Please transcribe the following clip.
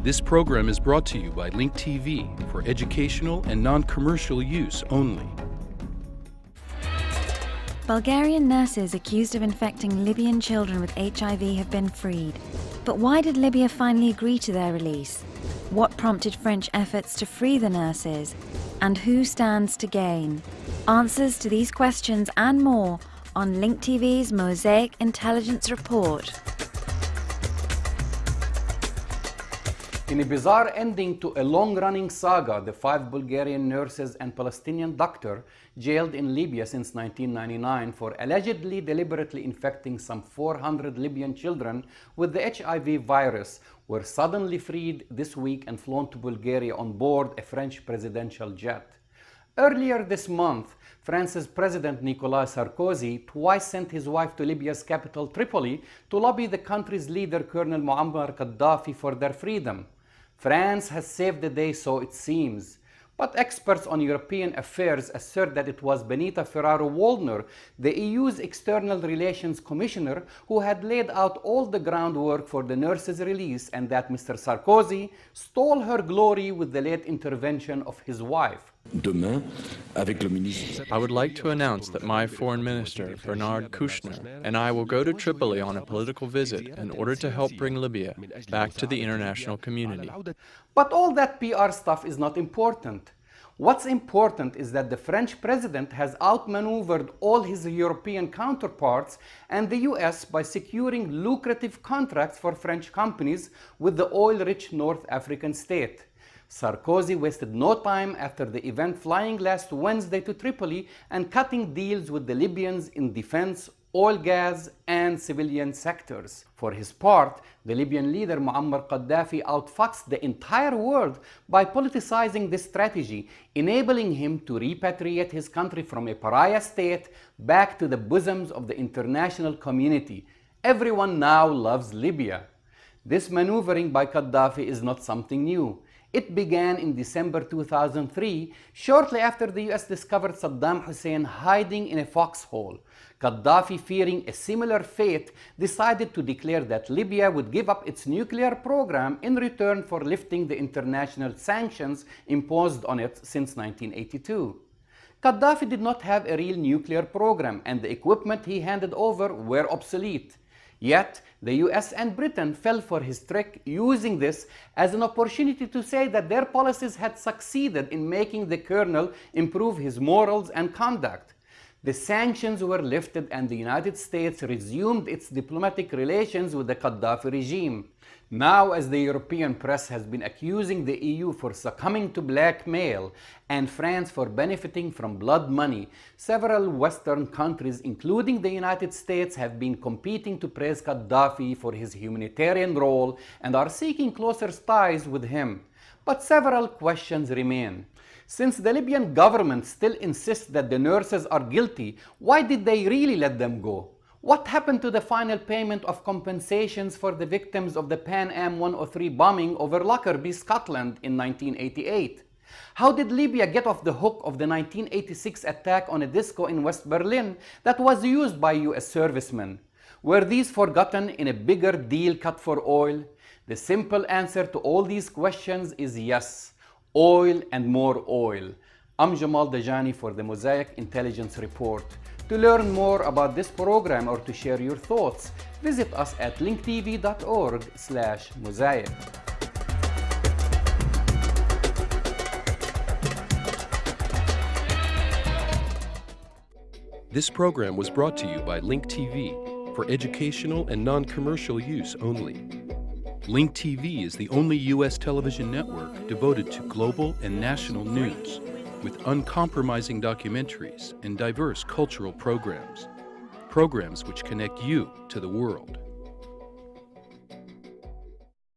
This program is brought to you by Link TV for educational and non-commercial use only. Bulgarian nurses accused of infecting Libyan children with HIV have been freed. But why did Libya finally agree to their release? What prompted French efforts to free the nurses? And who stands to gain? Answers to these questions and more on Link TV's Mosaic Intelligence Report. In a bizarre ending to a long-running saga, the 5 Bulgarian nurses and Palestinian doctor jailed in Libya since 1999 for allegedly deliberately infecting some 400 Libyan children with the HIV virus were suddenly freed this week and flown to Bulgaria on board a French presidential jet. Earlier this month, France's President Nicolas Sarkozy twice sent his wife to Libya's capital Tripoli to lobby the country's leader Colonel Muammar Gaddafi for their freedom. France has saved the day, so it seems. But experts on European affairs assert that it was Benita Ferrero-Waldner, the EU's External Relations Commissioner, who had laid out all the groundwork for the nurses' release, and that Mr. Sarkozy stole her glory with the late intervention of his wife. I would like to announce that my foreign minister, Bernard Kouchner, and I will go to Tripoli on a political visit in order to help bring Libya back to the international community. But all that PR stuff is not important. What's important is that the French president has outmaneuvered all his European counterparts and the US by securing lucrative contracts for French companies with the oil-rich North African state. Sarkozy wasted no time after the event, flying last Wednesday to Tripoli and cutting deals with the Libyans in defense, oil, gas, and civilian sectors. For his part, the Libyan leader Muammar Gaddafi outfoxed the entire world by politicizing this strategy, enabling him to repatriate his country from a pariah state back to the bosoms of the international community. Everyone now loves Libya. This maneuvering by Gaddafi is not something new. It began in December 2003, shortly after the US discovered Saddam Hussein hiding in a foxhole. Gaddafi, fearing a similar fate, decided to declare that Libya would give up its nuclear program in return for lifting the international sanctions imposed on it since 1982. Gaddafi did not have a real nuclear program, and the equipment he handed over were obsolete. Yet, the US and Britain fell for his trick, using this as an opportunity to say that their policies had succeeded in making the colonel improve his morals and conduct. The sanctions were lifted and the United States resumed its diplomatic relations with the Gaddafi regime. Now, as the European press has been accusing the EU for succumbing to blackmail and France for benefiting from blood money, several Western countries, including the United States, have been competing to praise Gaddafi for his humanitarian role and are seeking closer ties with him. But several questions remain. Since the Libyan government still insists that the nurses are guilty, why did they really let them go? What happened to the final payment of compensations for the victims of the Pan Am 103 bombing over Lockerbie, Scotland in 1988? How did Libya get off the hook of the 1986 attack on a disco in West Berlin that was used by US servicemen? Were these forgotten in a bigger deal cut for oil? The simple answer to all these questions is yes. Oil and more oil. I'm Jamal Dajani for the Mosaic Intelligence Report. To learn more about this program or to share your thoughts, visit us at linktv.org/mosaic. This program was brought to you by Link TV for educational and non-commercial use only. Link TV is the only U.S. television network devoted to global and national news, with uncompromising documentaries and diverse cultural programs which connect you to the world.